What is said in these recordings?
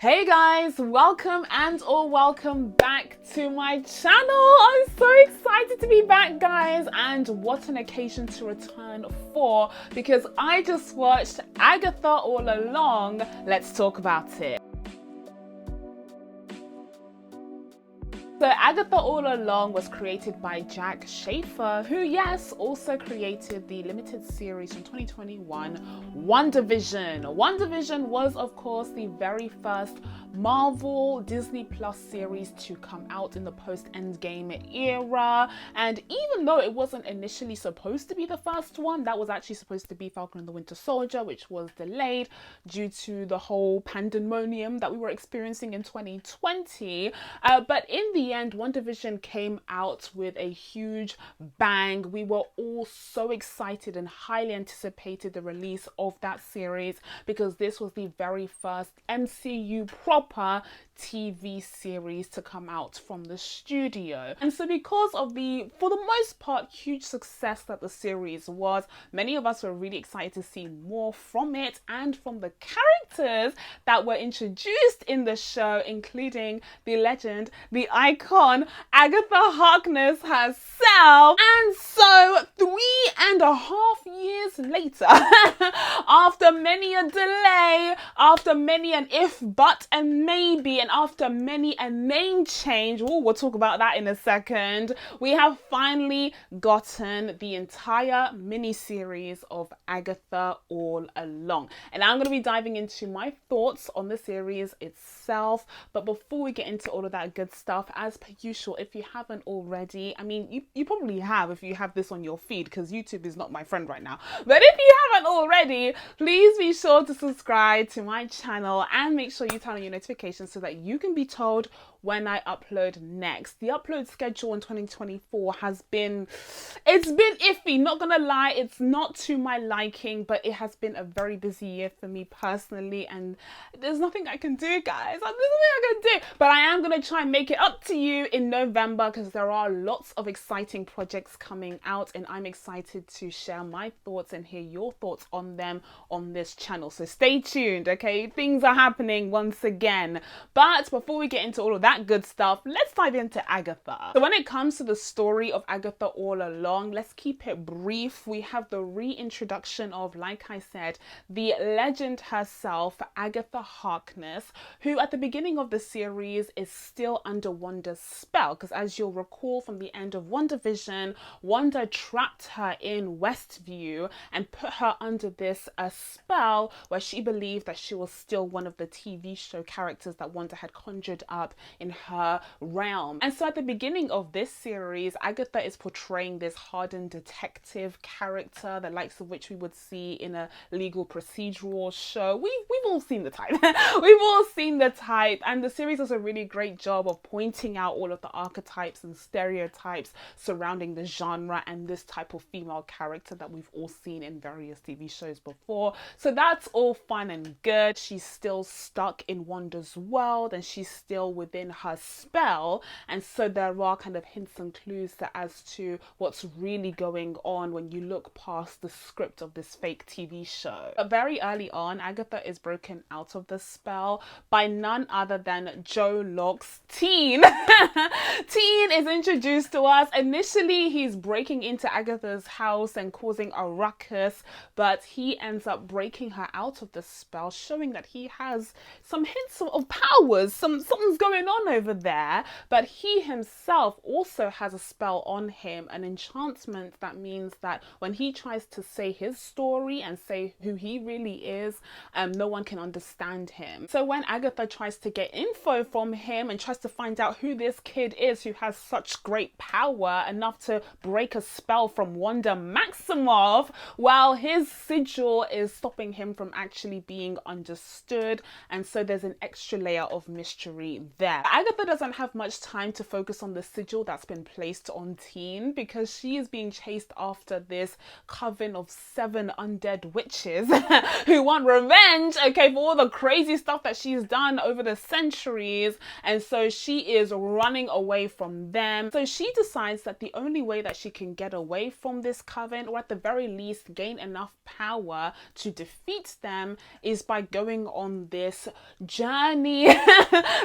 Hey guys, welcome back to my channel. I'm so excited to be back, guys, and what an occasion to return for, because I just watched Agatha All Along. Let's talk about it. So Agatha All Along was created by Jack Schaefer, who, yes, also created the limited series from 2021, WandaVision. WandaVision was, of course, the very first Marvel Disney Plus series to come out in the post-Endgame era. And even though it wasn't initially supposed to be the first one, that was actually supposed to be Falcon and the Winter Soldier, which was delayed due to the whole pandemonium that we were experiencing in 2020. But in the end, WandaVision came out with a huge bang. We were all so excited and highly anticipated the release of that series, because this was the very first MCU proper TV series to come out from the studio. And so because of the, for the most part, huge success that the series was, many of us were really excited to see more from it and from the characters that were introduced in the show, including the legend, the icon, Agatha Harkness herself. And so 3.5 years later, after many a delay, after many an if, but, and maybe, and after many a name change, we'll talk about that in a second, we have finally gotten the entire mini-series of Agatha All Along. And I'm going to be diving into my thoughts on the series itself. But before we get into all of that good stuff, as per usual, if you haven't already, I mean, you probably have if you have this on your feed, because YouTube is not my friend right now. But if you haven't already, please be sure to subscribe to my channel and make sure you turn on your notifications so that you can be told when I upload next. The upload schedule in 2024 has been, it's been iffy, not gonna lie. It's not to my liking, but it has been a very busy year for me personally, and there's nothing I can do, guys. There's nothing I can do, but I am gonna try and make it up to you in November, because there are lots of exciting projects coming out, and I'm excited to share my thoughts and hear your thoughts on them on this channel. So stay tuned, okay? Things are happening once again. But before we get into all of that good stuff, let's dive into Agatha. So when it comes to the story of Agatha All Along, let's keep it brief. We have the reintroduction of, like I said, the legend herself, Agatha Harkness, who at the beginning of the series is still under Wanda's spell, because as you'll recall from the end of WandaVision, Wanda trapped her in Westview and put her under this spell where she believed that she was still one of the TV show characters that Wanda had conjured up in her realm. And so at the beginning of this series, Agatha is portraying this hardened detective character, the likes of which we would see in a legal procedural show. We've all seen the type. We've all seen the type, and the series does a really great job of pointing out all of the archetypes and stereotypes surrounding the genre and this type of female character that we've all seen in various TV shows before. So that's all fun and good. She's still stuck in Wanda's world, and she's still within her spell, and so there are kind of hints and clues as to what's really going on when you look past the script of this fake TV show. But very early on, Agatha is broken out of the spell by none other than Joe Locke's Teen. Teen is introduced to us. Initially, he's breaking into Agatha's house and causing a ruckus, but he ends up breaking her out of the spell, showing that he has some hints of powers. Something's going on over there. But he himself also has a spell on him, an enchantment that means that when he tries to say his story and say who he really is, no one can understand him. So when Agatha tries to get info from him and tries to find out who this kid is who has such great power enough to break a spell from Wanda Maximoff, well, his sigil is stopping him from actually being understood, and so there's an extra layer of mystery there. Agatha doesn't have much time to focus on the sigil that's been placed on Teen, because she is being chased after this coven of 7 undead witches who want revenge, okay, for all the crazy stuff that she's done over the centuries. And so she is running away from them. So she decides that the only way that she can get away from this coven, or at the very least gain enough power to defeat them, is by going on this journey.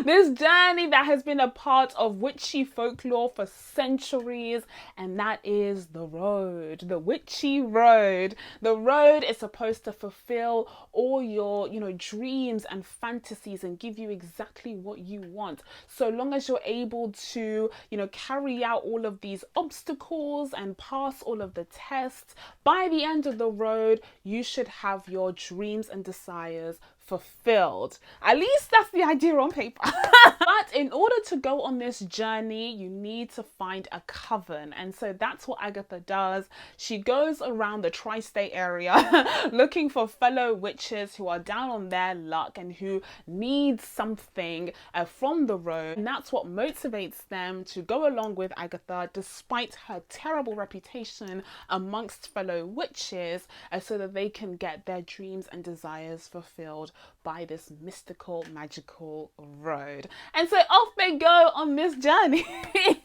This journey that has been a part of witchy folklore for centuries, and that is the road, the witchy road. The road is supposed to fulfill all your, dreams and fantasies and give you exactly what you want, so long as you're able to, carry out all of these obstacles and pass all of the tests. By the end of the road, you should have your dreams and desires fulfilled. At least that's the idea on paper. But in order to go on this journey, you need to find a coven. And so that's what Agatha does. She goes around the tri-state area looking for fellow witches who are down on their luck and who need something from the road. And that's what motivates them to go along with Agatha, despite her terrible reputation amongst fellow witches, so that they can get their dreams and desires fulfilled by this mystical, magical road. And so off they go on this journey.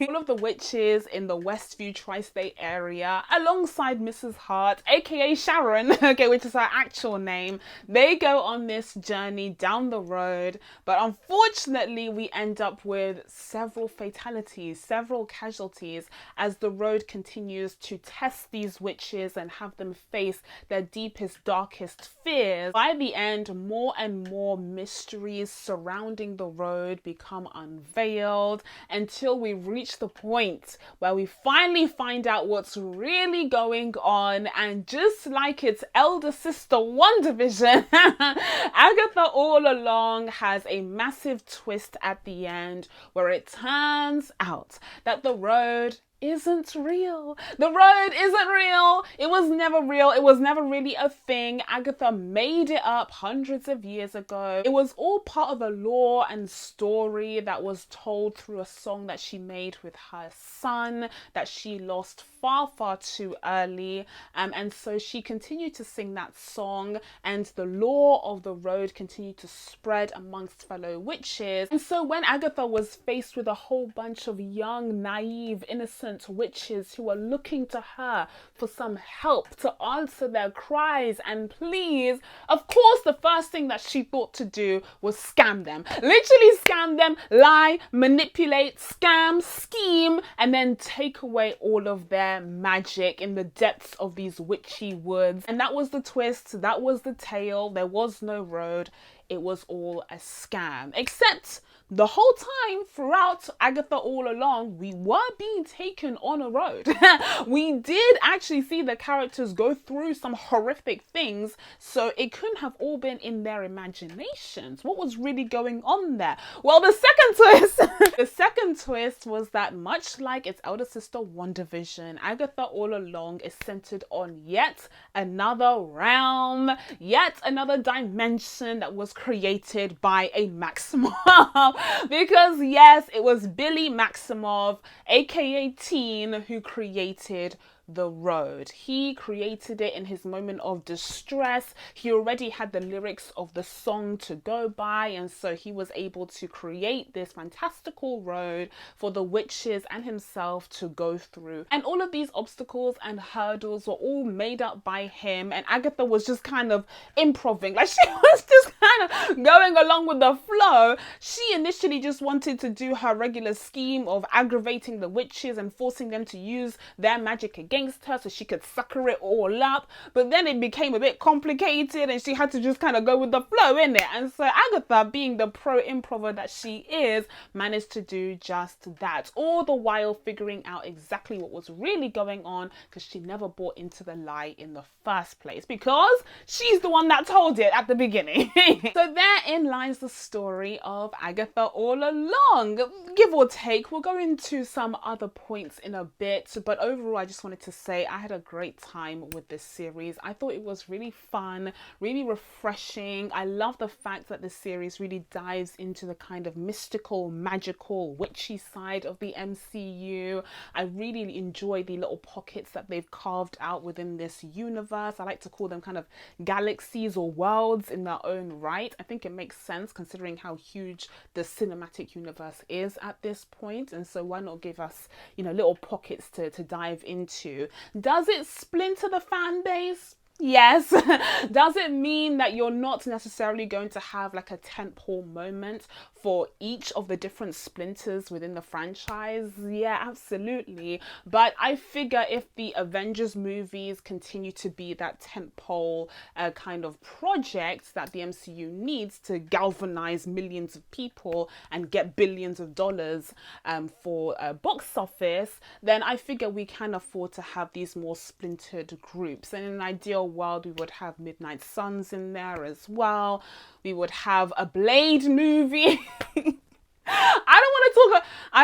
All of the witches in the Westview tri-state area, alongside Mrs. Hart, aka Sharon, okay, which is her actual name, they go on this journey down the road. But unfortunately, we end up with several fatalities, several casualties, as the road continues to test these witches and have them face their deepest, darkest fears. By the end, more and more mysteries surrounding the road become unveiled, until we reach the point where we finally find out what's really going on. And just like its elder sister WandaVision, Agatha All Along has a massive twist at the end, where it turns out that the road isn't real. The road isn't real. It was never real. It was never really a thing. Agatha made it up hundreds of years ago. It was all part of a lore and story that was told through a song that she made with her son that she lost far, far too early. And so she continued to sing that song, and the lore of the road continued to spread amongst fellow witches. And so when Agatha was faced with a whole bunch of young, naive, innocent witches who were looking to her for some help to answer their cries and pleas, of course the first thing that she thought to do was scam them. Literally scam them, lie, manipulate, scam, scheme, and then take away all of their magic in the depths of these witchy woods. And that was the twist, that was the tale. There was no road. It was all a scam. Except the whole time throughout Agatha All Along, we were being taken on a road. We did actually see the characters go through some horrific things, so it couldn't have all been in their imaginations. What was really going on there? Well, the second twist, the second twist was that, much like its elder sister WandaVision, Agatha All Along is centered on yet another realm, yet another dimension that was created by a Maximoff. Because yes, it was Billy Maximoff, aka Teen, who created the road. He created it in his moment of distress. He already had the lyrics of the song to go by, and so he was able to create this fantastical road for the witches and himself to go through. And all of these obstacles and hurdles were all made up by him, and Agatha was just kind of improving, like she was just kind of going along with the flow. She initially just wanted to do her regular scheme of aggravating the witches and forcing them to use their magic against her so she could sucker it all up, but then it became a bit complicated and she had to just kind of go with the flow, innit? And so Agatha, being the pro improver that she is, managed to do just that, all the while figuring out exactly what was really going on, because she never bought into the lie in the first place, because she's the one that told it at the beginning. So therein lies the story of Agatha All Along, give or take. We'll go into some other points in a bit, but overall I just wanted to say I had a great time with this series. I thought it was really fun, really refreshing. I love the fact that this series really dives into the kind of mystical, magical, witchy side of the MCU. I really enjoy the little pockets that they've carved out within this universe. I like to call them kind of galaxies or worlds in their own right. I think it makes sense considering how huge the cinematic universe is at this point, and so why not give us, you know, little pockets to dive into. Does it splinter the fan base? Yes. Does it mean that you're not necessarily going to have like a tentpole moment for each of the different splinters within the franchise? Yeah, absolutely. But I figure if the Avengers movies continue to be that tentpole kind of project that the MCU needs to galvanize millions of people and get billions of dollars for box office, then I figure we can afford to have these more splintered groups. And in an ideal world, we would have Midnight Suns in there as well. We would have a Blade movie. I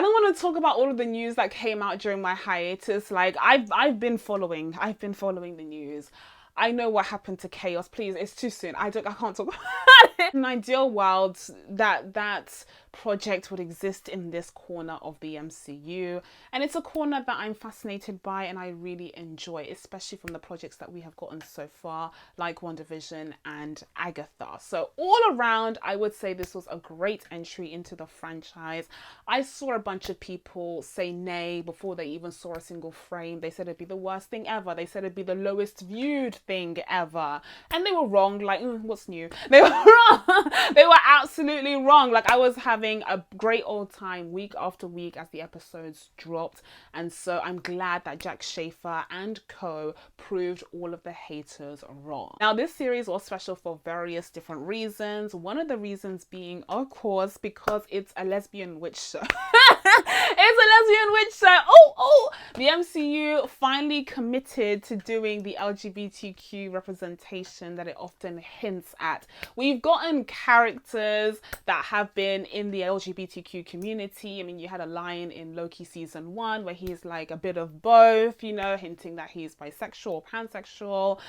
don't want to talk about all of the news that came out during my hiatus. Like I've been following the news. I know what happened to Chaos. Please, it's too soon. I can't talk about it. In an ideal world, that project would exist in this corner of the MCU, and it's a corner that I'm fascinated by and I really enjoy, especially from the projects that we have gotten so far, like WandaVision and Agatha. So all around, I would say this was a great entry into the franchise. I saw a bunch of people say nay before they even saw a single frame. They said it'd be the worst thing ever. They said it'd be the lowest viewed thing ever, and they were wrong. Like, what's new? They were wrong. They were absolutely wrong. Like, I was having a great old time week after week as the episodes dropped, and so I'm glad that Jack Schaefer and co proved all of the haters wrong. Now, this series was special for various different reasons. One of the reasons being, of course, because it's a lesbian witch show. It's a lesbian witch show. The MCU finally committed to doing the LGBTQ representation that it often hints at. We've gotten characters that have been in the LGBTQ community. I mean, you had a line in Loki season 1 where he's like a bit of both, you know, hinting that he's bisexual or pansexual.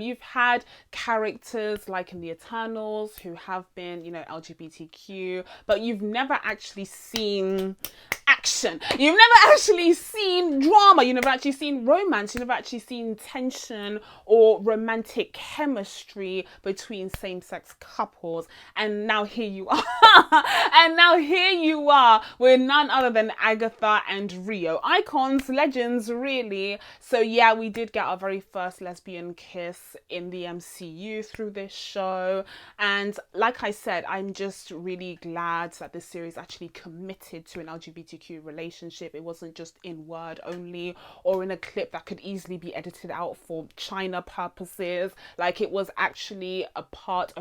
You've had characters like in the Eternals who have been, you know, LGBTQ, but you've never actually seen action. You've never actually seen drama. You've never actually seen romance. You've never actually seen tension or romantic chemistry between same-sex couples. And now here you are. And now here you are with none other than Agatha and Rio. Icons, legends, really. So yeah, we did get our very first lesbian kiss in the MCU through this show. And like I said, I'm just really glad that this series actually committed to an LGBTQ relationship. It wasn't just in word only or in a clip that could easily be edited out for China purposes. Like, it was actually a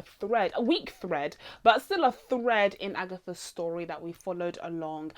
thread, a weak thread, but still a thread in Agatha's story that we followed along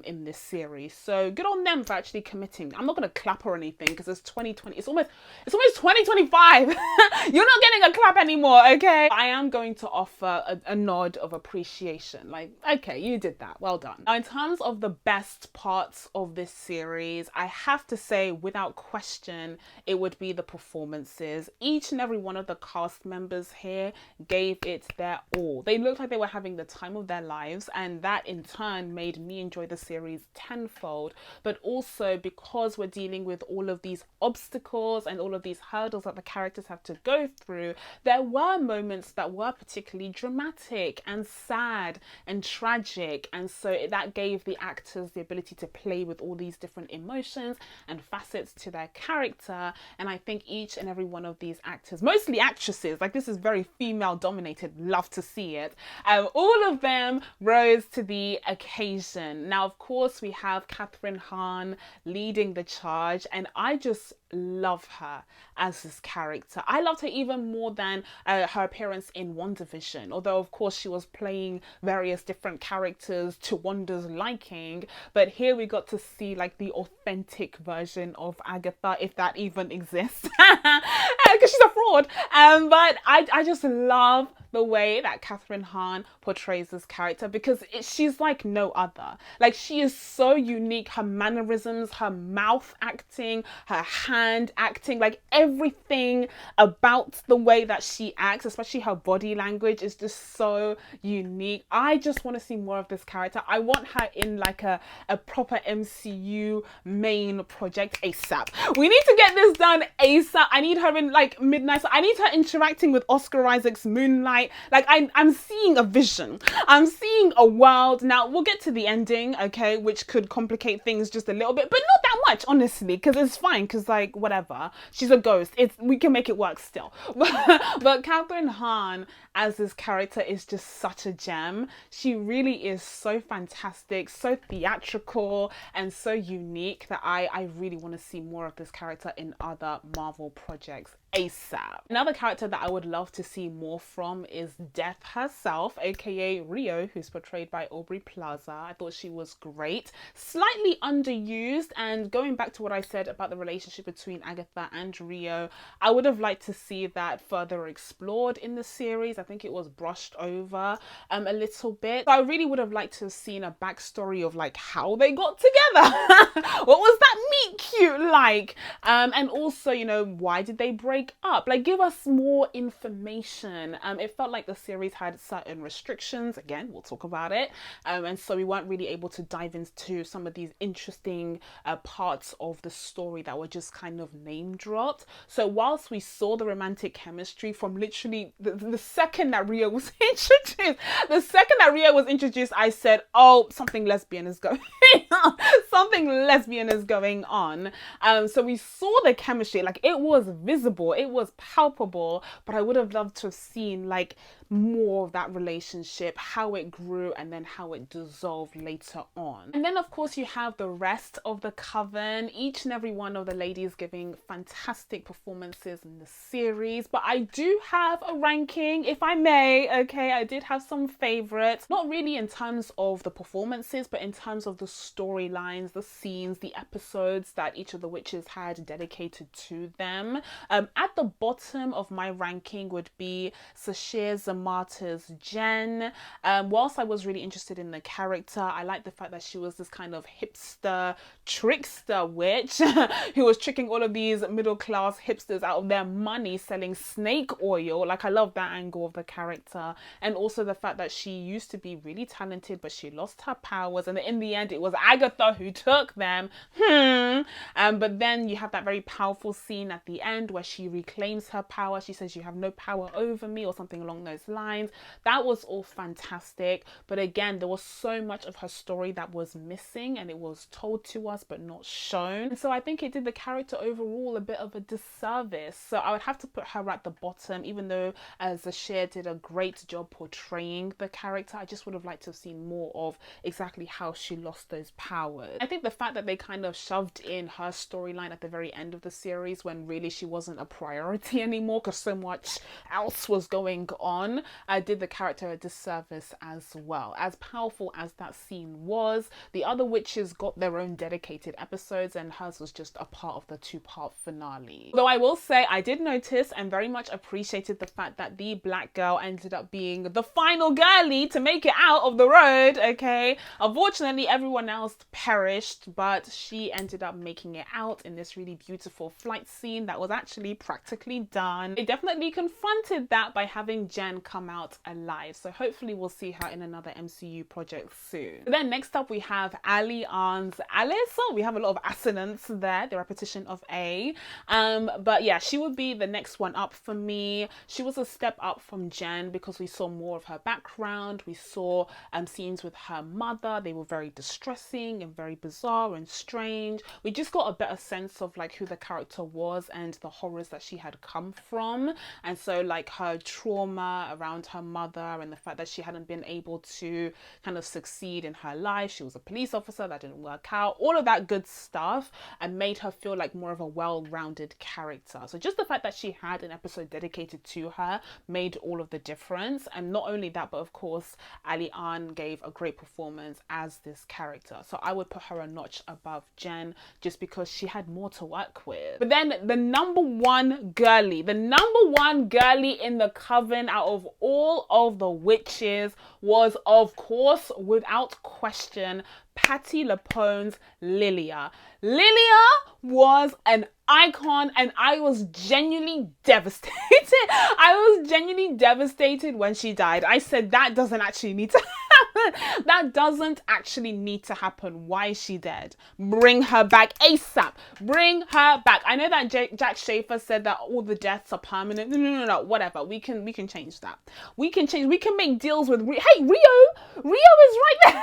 in this series. So good on them for actually committing. I'm not going to clap or anything because it's 2020. It's almost 2025. You're not getting a clap anymore, okay? I am going to offer a nod of appreciation. Like, okay, you did that. Well done. Now, in terms of the best parts of this series, I have to say, without question, it would be the performances. Each and every one of the cast members here gave it their all. They looked like they were having the time of their lives, and that in turn made me enjoy the series tenfold. But also, because we're dealing with all of these obstacles and all of these hurdles that the characters have to go through, there were moments that were particularly dramatic and sad and tragic, and so that gave the actors the ability to play with all these different emotions and facets to their character. And I think each and every one of these actors, mostly actresses, like this is very female dominated, love to see it, all of them rose to the occasion. Now, of course, we have Catherine Hahn leading the charge, and I just love her as this character. I loved her even more than her appearance in WandaVision, although of course she was playing various different characters to Wanda's liking, but here we got to see like the authentic version of Agatha, if that even exists, because she's a fraud. But I just love the way that Catherine Hahn portrays this character, because she's like no other. Like, she is so unique. Her mannerisms, her mouth acting, her hand acting, like everything about the way that she acts, especially her body language, is just so unique. I just want to see more of this character. I want her in like a proper MCU main project ASAP. We need to get this done ASAP. I need her in like Midnight. I need her interacting with Oscar Isaac's Moonlight. Like, I'm seeing a vision. I'm seeing a world. Now, we'll get to the ending, okay, which could complicate things just a little bit, but not that much, honestly, because it's fine, because like, whatever. She's a ghost. We can make it work still. But Catherine Hahn as this character is just such a gem. She really is so fantastic, so theatrical, and so unique that I really want to see more of this character in other Marvel projects ASAP. Another character that I would love to see more from is Death herself, aka Rio, who's portrayed by Aubrey Plaza. I thought she was great, slightly underused, and going back to what I said about the relationship between Agatha and Rio, I would have liked to see that further explored in the series. I think it was brushed over a little bit. So I really would have liked to have seen a backstory of like how they got together. What was that meet cute like? And also, you know, why did they break up? Like, give us more information. It felt like the series had certain restrictions. Again, we'll talk about it. And so we weren't really able to dive into some of these interesting parts of the story that were just kind of name dropped. So whilst we saw the romantic chemistry from literally the second that Rio was introduced, I said, oh, something lesbian is going on. Something lesbian is going on. So we saw the chemistry, like it was visible, it was palpable, but I would have loved to have seen like more of that relationship, how it grew, and then how it dissolved later on. And then of course you have the rest of the coven, each and every one of the ladies giving fantastic performances in the series. But I do have a ranking, if I may, okay? I did have some favorites, not really in terms of the performances, but in terms of the storylines, the scenes, the episodes that each of the witches had dedicated to them. At the bottom of my ranking would be Sashir Zamata's Jen. Whilst I was really interested in the character, I like the fact that she was this kind of hipster, trickster witch who was tricking all of these middle-class hipsters out of their money selling snake oil. Like, I love that angle of the character. And also the fact that she used to be really talented, but she lost her powers, and in the end it was Agatha who took them. But then you have that very powerful scene at the end where she reclaims her power. She says, "You have no power over me," or something along those lines. That was all fantastic, but again, there was so much of her story that was missing, and it was told to us but not shown. And so I think it did the character overall a bit of a disservice. So I would have to put her at the bottom, even though Zashir did a great job portraying the character. I just would have liked to have seen more of exactly how she lost those powers. I think the fact that they kind of shoved in her storyline at the very end of the series when really she wasn't a priority anymore because so much else was going on, did the character a disservice as well. As powerful as that scene was, the other witches got their own dedicated episodes, and hers was just a part of the two-part finale. Though I will say, I did notice and very much appreciated the fact that the black girl ended up being the final girlie to make it out of the road, okay? Unfortunately, everyone else perished, but she ended up making it out in this really beautiful flight scene that was actually practically done. They definitely confronted that by having Jen come out alive, so hopefully we'll see her in another MCU project soon. Then next up we have Ali Ann's Alice. So we have a lot of assonance there, the repetition of A. But yeah, she would be the next one up for me. She was a step up from Jen because we saw more of her background. We saw scenes with her mother. They were very distressing and very bizarre and strange. We just got a better sense of like who the character was and the horrors that she had come from. And so like her trauma around her mother and the fact that she hadn't been able to kind of succeed in her life. She was a police officer, that didn't work out. All of that good stuff and made her feel like more of a well-rounded character. So just the fact that she had an episode dedicated to her made all of the difference. And not only that, but of course, Ali Ann gave a great performance as this character. character. So I would put her a notch above Jen just because she had more to work with. But then the number one girly in the coven out of all of the witches was, of course, without question, Patti LuPone's Lilia. Lilia was an icon, and I was genuinely devastated. I was genuinely devastated when she died. I said, that doesn't actually need to happen. That doesn't actually need to happen. Why is she dead? Bring her back ASAP. Bring her back. I know that Jack Schaefer said that all the deaths are permanent. No, whatever. We can change that. We can make deals with hey, Rio is right there.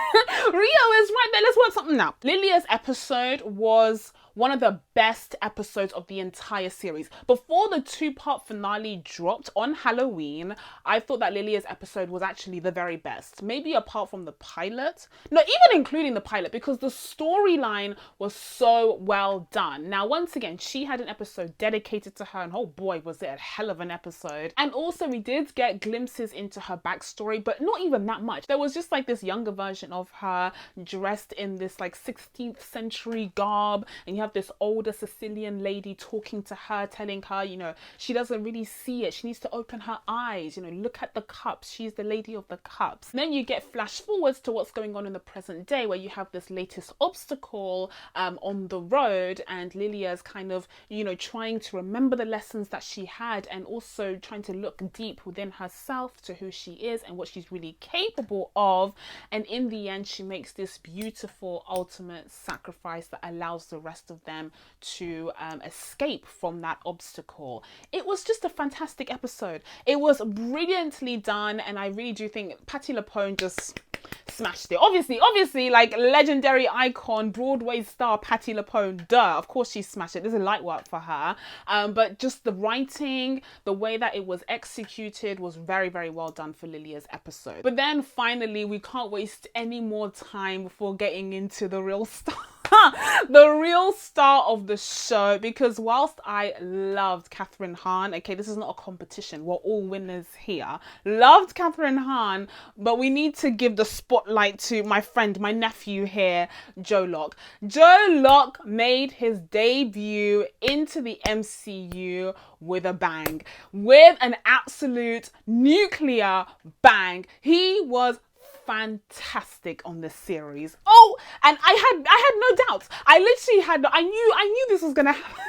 Rio is right there. Let's work something out. Lilia's episode was one of the best episodes of the entire series. Before the two-part finale dropped on Halloween, I thought that Lilia's episode was actually the very best. Maybe apart from the pilot. No, even including the pilot, because the storyline was so well done. Now, once again, she had an episode dedicated to her, and oh boy, was it a hell of an episode. And also, we did get glimpses into her backstory, but not even that much. There was just like this younger version of her dressed in this like 16th century garb, and you have this older Sicilian lady talking to her, telling her, you know, she doesn't really see it. She needs to open her eyes, you know, look at the cups. She's the lady of the cups. And then you get flash forwards to what's going on in the present day, where you have this latest obstacle on the road, and Lilia's kind of, you know, trying to remember the lessons that she had, and also trying to look deep within herself to who she is and what she's really capable of. And in the end, she makes this beautiful ultimate sacrifice that allows the rest of them to escape from that obstacle. It was just a fantastic episode. It was brilliantly done, and I really do think Patti LuPone just smashed it. Obviously, like legendary icon, Broadway star Patti LuPone, duh, of course she smashed it. This is light work for her. But just the writing, the way that it was executed was very, very well done for Lilia's episode. But then finally, we can't waste any more time before getting into the real stuff. The real star of the show, because whilst I loved Kathryn Hahn, okay, this is not a competition, we're all winners here, loved Kathryn Hahn, but we need to give the spotlight to my friend, my nephew here, Joe Locke. Joe Locke made his debut into the MCU with a bang, with an absolute nuclear bang. He was fantastic on this series. Oh, and I had no doubts. I literally had, I knew this was gonna happen.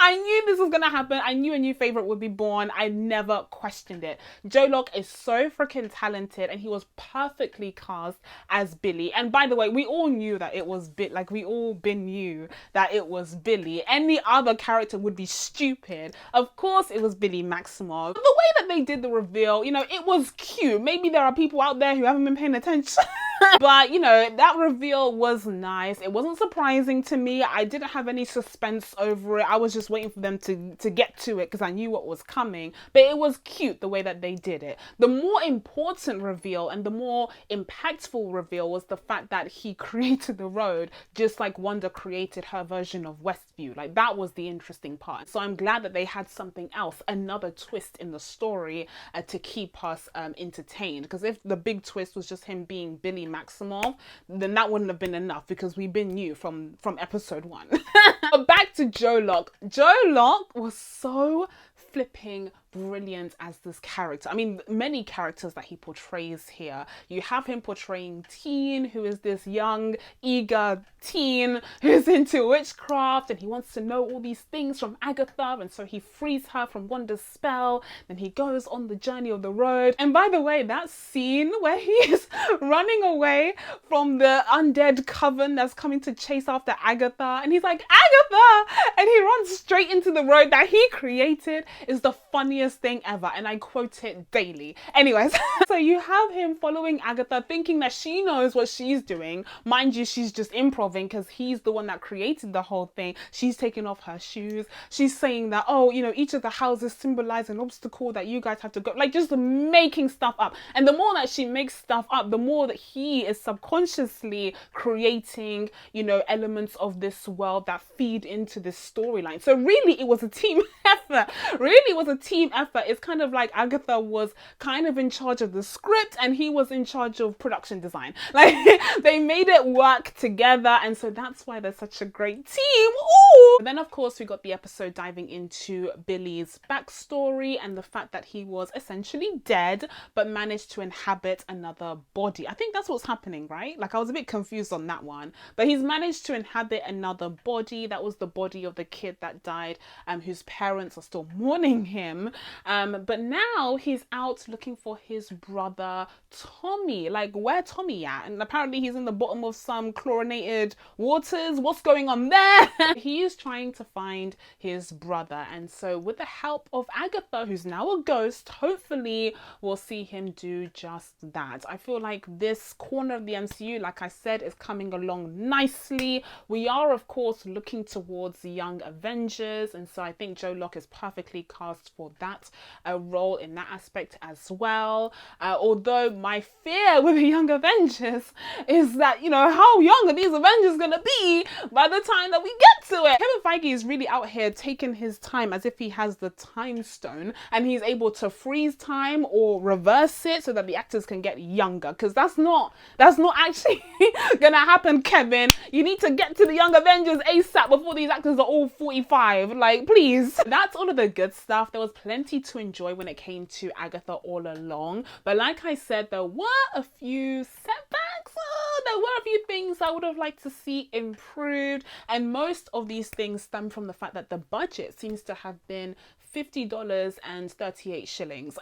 I knew this was gonna happen. I knew a new favorite would be born. I never questioned it. Joe Locke is so freaking talented, and he was perfectly cast as Billy. And by the way, we all knew that it was knew that it was Billy. Any other character would be stupid. Of course, it was Billy Maximoff. The way that they did the reveal, you know, it was cute. Maybe there are people out there who haven't been paying attention. But, you know, that reveal was nice. It wasn't surprising to me. I didn't have any suspense over it. I was just waiting for them to get to it because I knew what was coming. But it was cute the way that they did it. The more important reveal and the more impactful reveal was the fact that he created the road just like Wanda created her version of Westview. Like, that was the interesting part. So I'm glad that they had something else, another twist in the story to keep us entertained. Because if the big twist was just him being Billy Maximoff, then that wouldn't have been enough, because we've been new from episode 1. But back to Joe Locke. Joe Locke was so flipping brilliant as this character. I mean, many characters that he portrays here. You have him portraying Teen, who is this young, eager teen who's into witchcraft, and he wants to know all these things from Agatha, and so he frees her from Wanda's spell. Then he goes on the journey of the road. And by the way, that scene where he is running away from the undead coven that's coming to chase after Agatha, and he's like, Agatha! And he runs straight into the road that he created, is the funniest thing ever, and I quote it daily. Anyways, so you have him following Agatha, thinking that she knows what she's doing. Mind you, she's just improving because he's the one that created the whole thing. She's taking off her shoes. She's saying that, oh, you know, each of the houses symbolize an obstacle that you guys have to go, like just making stuff up. And the more that she makes stuff up, the more that he is subconsciously creating, you know, elements of this world that feed into this storyline. So really, it was a team effort. Really, it was a team effort. It's kind of like Agatha was kind of in charge of the script and he was in charge of production design. Like they made it work together, and so that's why they're such a great team. Ooh! And then of course we got the episode diving into Billy's backstory and the fact that he was essentially dead but managed to inhabit another body. I think that's what's happening, right? Like I was a bit confused on that one, but he's managed to inhabit another body. That was the body of the kid that died, whose parents are still mourning him, but now he's out looking for his brother Tommy. Like, where Tommy at? And apparently he's in the bottom of some chlorinated waters. What's going on there? He is trying to find his brother, and so with the help of Agatha, who's now a ghost, hopefully we'll see him do just that. I feel like this corner of the MCU, like I said, is coming along nicely. We are of course looking towards the Young Avengers, and so I think Joe Locke is perfectly cast for that role in that aspect as well. Although my fear with the Young Avengers is that, you know, how young are these Avengers gonna be by the time that we get to it? Kevin Feige is really out here taking his time as if he has the time stone and he's able to freeze time or reverse it so that the actors can get younger, because that's not actually gonna happen, Kevin. You need to get to the Young Avengers ASAP before these actors are all 45. Like, please. That's all of the good stuff. There was plenty to enjoy when it came to Agatha All Along, but like I said, there were a few setbacks. There were a few things I would have liked to see improved, and most of these things stem from the fact that the budget seems to have been $50 and 38 shillings.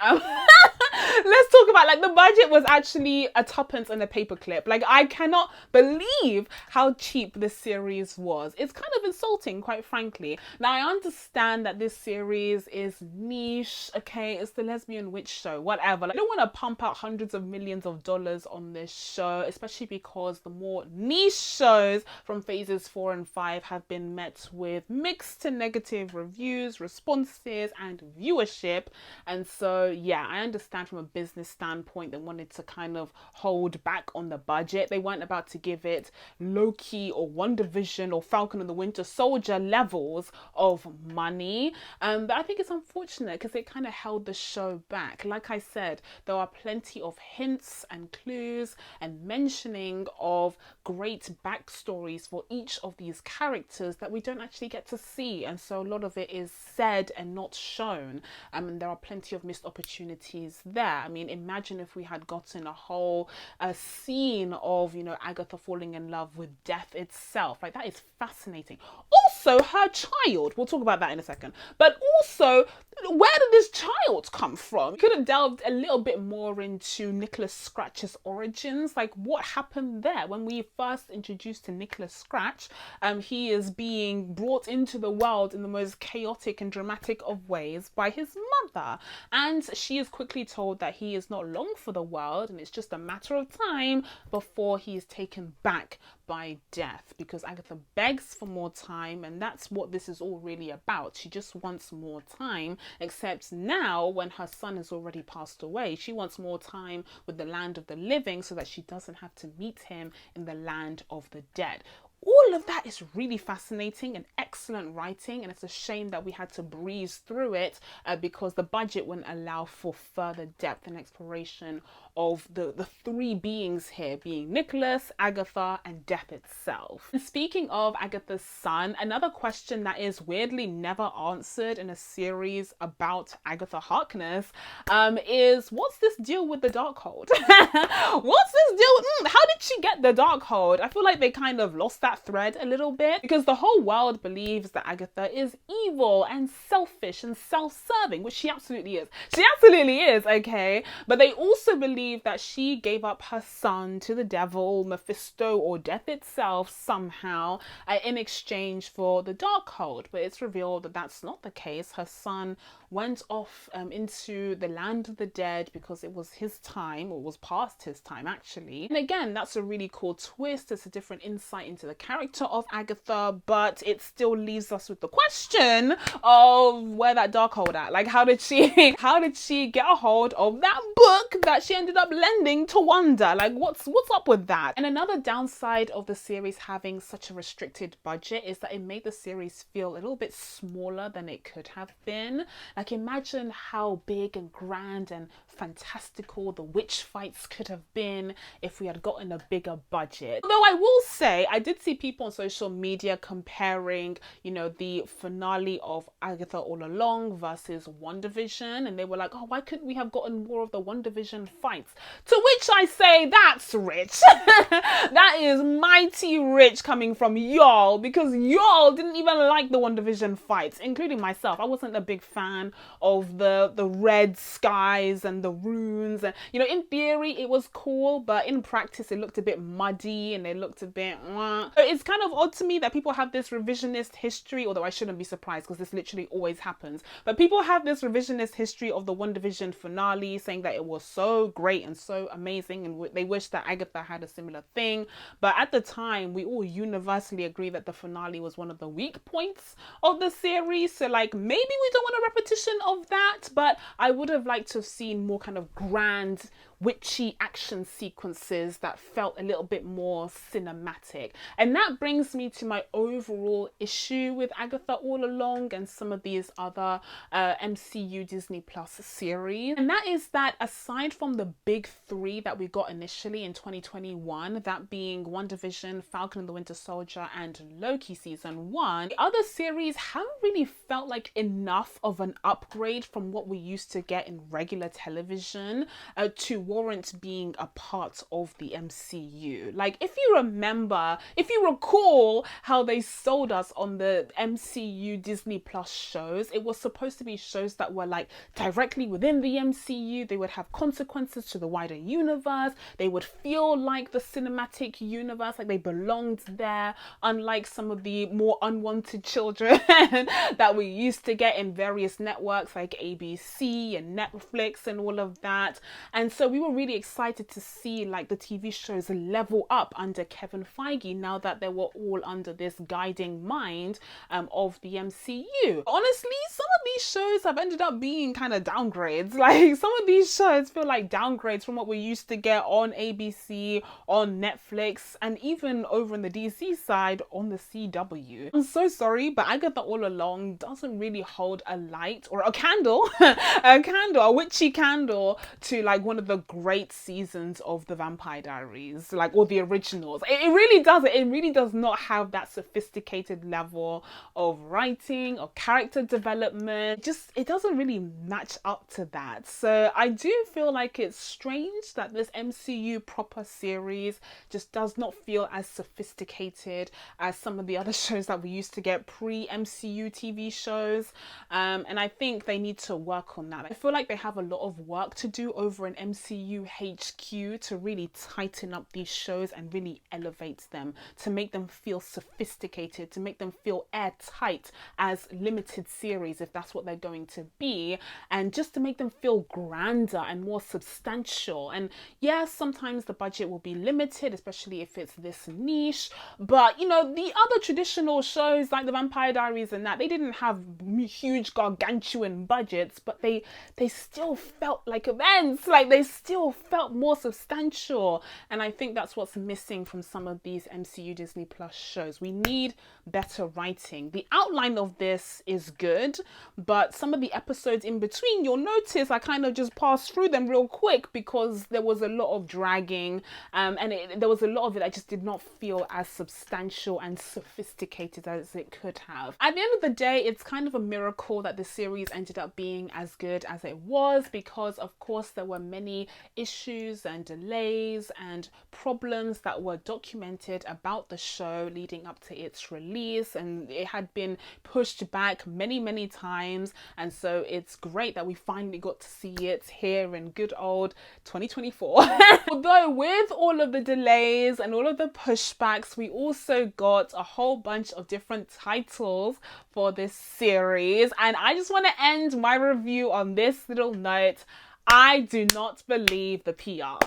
Let's talk about, like, the budget was actually a tuppence and a paperclip. Like, I cannot believe how cheap this series was. It's kind of insulting, quite frankly. Now, I understand that this series is niche, okay? It's the Lesbian Witch show, whatever. Like, I don't want to pump out hundreds of millions of dollars on this show, especially because the more niche shows from phases 4 and 5 have been met with mixed to negative reviews, responses, and viewership. And so, yeah, I understand from a business standpoint they wanted to kind of hold back on the budget. They weren't about to give it Loki or WandaVision or Falcon and the Winter Soldier levels of money, but I think it's unfortunate because it kind of held the show back. Like I said, there are plenty of hints and clues and mentioning of great backstories for each of these characters that we don't actually get to see, and so a lot of it is said and not shown, and there are plenty of missed opportunities there. I mean, imagine if we had gotten a whole scene of, you know, Agatha falling in love with death itself. Like, that is fascinating. Also, her child, we'll talk about that in a second, but also, where did this child come from? Could have delved a little bit more into Nicholas Scratch's origins. Like, what happened there? When we first introduced to Nicholas Scratch, he is being brought into the world in the most chaotic and dramatic of ways by his mother, and she is quickly told that he is not long for the world and it's just a matter of time before he is taken back by death, because Agatha begs for more time, and that's what this is all really about. She just wants more time, except now when her son has already passed away, she wants more time with the land of the living so that she doesn't have to meet him in the land of the dead. All of that is really fascinating and excellent writing, and it's a shame that we had to breeze through it because the budget wouldn't allow for further depth and exploration of the three beings here, being Nicholas, Agatha, and death itself. And speaking of Agatha's son, another question that is weirdly never answered in a series about Agatha Harkness is, what's this deal with the Darkhold? What's this deal with, how did she get the Darkhold? I feel like they kind of lost that thread a little bit, because the whole world believes that Agatha is evil and selfish and self-serving, which she absolutely is. She absolutely is, okay? But they also believe that she gave up her son to the devil, Mephisto, or death itself somehow in exchange for the Darkhold. But it's revealed that that's not the case. Her son went off into the land of the dead because it was his time, or was past his time actually. And again, that's a really cool twist. It's a different insight into the character of Agatha, but it still leaves us with the question of where that Darkhold at. Like, how did she get a hold of that book that she ended up lending to Wanda? Like, what's up with that? And another downside of the series having such a restricted budget is that it made the series feel a little bit smaller than it could have been. Like, Like, imagine how big and grand and fantastical the witch fights could have been if we had gotten a bigger budget. Though I will say, I did see people on social media comparing, you know, the finale of Agatha All Along versus WandaVision, and they were like, oh, why couldn't we have gotten more of the WandaVision fights? To which I say, that's rich. That is mighty rich coming from y'all, because y'all didn't even like the WandaVision fights, including myself. I wasn't a big fan of the red skies and the runes, and you know, in theory it was cool, but in practice it looked a bit muddy and it looked a bit So it's kind of odd to me that people have this revisionist history, although I shouldn't be surprised because this literally always happens, but people have this revisionist history of the WandaVision finale, saying that it was so great and so amazing, and they wish that Agatha had a similar thing. But at the time, we all universally agree that the finale was one of the weak points of the series. So like, maybe we don't want a repetition of that, but I would have liked to have seen more kind of grand witchy action sequences that felt a little bit more cinematic. And that brings me to my overall issue with Agatha All Along and some of these other MCU Disney Plus series. And that is that aside from the big three that we got initially in 2021, that being WandaVision, Falcon and the Winter Soldier, and Loki season 1, the other series haven't really felt like enough of an upgrade from what we used to get in regular television to warrant being a part of the MCU. Like, if you recall how they sold us on the MCU Disney Plus shows, it was supposed to be shows that were like directly within the MCU. They would have consequences to the wider universe. They would feel like the cinematic universe, like they belonged there, unlike some of the more unwanted children that we used to get in various networks like ABC and Netflix and all of that. And so we were really excited to see like the TV shows level up under Kevin Feige, now that they were all under this guiding mind of the MCU. Honestly, some of these shows have ended up being kind of downgrades. Like, some of these shows feel like downgrades from what we used to get on ABC, on Netflix, and even over in the DC side on the CW. I'm so sorry, but Agatha All Along doesn't really hold a light or a candle, a witchy candle to like one of the great seasons of the Vampire Diaries, like, or the originals. It really doesn't. It really does not have that sophisticated level of writing or character development. It doesn't really match up to that. So I do feel like it's strange that this MCU proper series just does not feel as sophisticated as some of the other shows that we used to get pre-MCU TV shows. And I think they need to work on that. I feel like they have a lot of work to do over in MCU HQ to really tighten up these shows and really elevate them, to make them feel sophisticated, to make them feel airtight as limited series, if that's what they're going to be, and just to make them feel grander and more substantial. And yes, sometimes the budget will be limited, especially if it's this niche, but you know, the other traditional shows like the Vampire Diaries and that, they didn't have huge gargantuan budgets, but they still felt like events, like they still felt more substantial. And I think that's what's missing from some of these MCU Disney Plus shows. We need better writing. The outline of this is good, but some of the episodes in between, you'll notice I kind of just passed through them real quick because there was a lot of dragging, and there was a lot of it that just did not feel as substantial and sophisticated as it could have. At the end of the day, it's kind of a miracle that the series ended up being as good as it was, because of course there were many issues and delays and problems that were documented about the show leading up to its release, and it had been pushed back many times. And so it's great that we finally got to see it here in good old 2024. Although with all of the delays and all of the pushbacks, we also got a whole bunch of different titles for this series, and I just want to end my review on this little note. I do not believe the PR.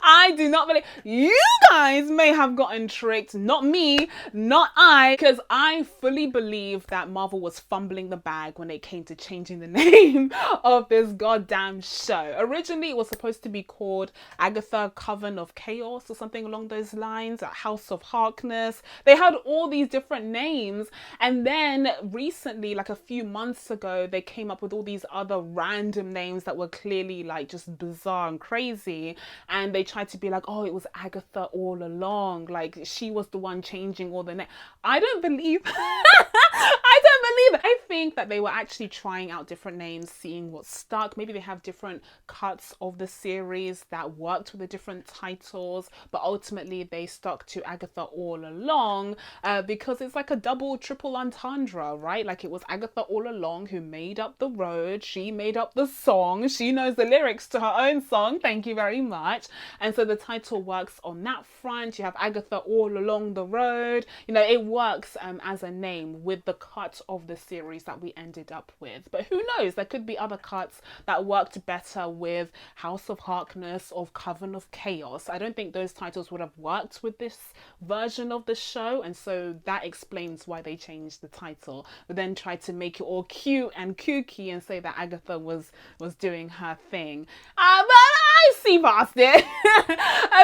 I do not believe. You guys may have gotten tricked, not me, not I, because I fully believe that Marvel was fumbling the bag when it came to changing the name of this goddamn show. Originally, it was supposed to be called Agatha Coven of Chaos or something along those lines, House of Harkness. They had all these different names, and then recently, like a few months ago, they came up with all these other random names that were clearly like just bizarre and crazy, and they tried to be like, oh, it was Agatha all along, like she was the one changing all the names. I don't believe I don't believe it. I think that they were actually trying out different names, seeing what stuck. Maybe they have different cuts of the series that worked with the different titles, but ultimately they stuck to Agatha All Along because it's like a double, triple entendre, right? Like it was Agatha All Along who made up the road. She made up the song. She knows the lyrics to her own song. Thank you very much. And so the title works on that front. You have Agatha All Along the Road. You know, it works as a name with the cut of the series that we ended up with. But who knows? There could be other cuts that worked better with House of Harkness or Coven of Chaos. I don't think those titles would have worked with this version of the show, and so that explains why they changed the title, but then tried to make it all cute and kooky and say that Agatha was doing her thing. But I see past it.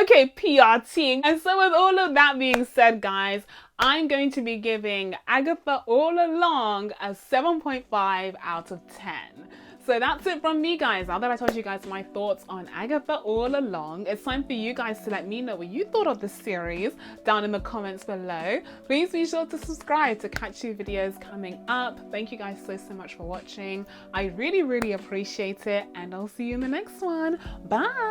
Okay, PR team. And so with all of that being said, guys, I'm going to be giving Agatha All Along a 7.5 out of 10. So that's it from me, guys. Now that I told you guys my thoughts on Agatha All Along, it's time for you guys to let me know what you thought of the series down in the comments below. Please be sure to subscribe to catch new videos coming up. Thank you guys so much for watching. I really appreciate it, and I'll see you in the next one. Bye!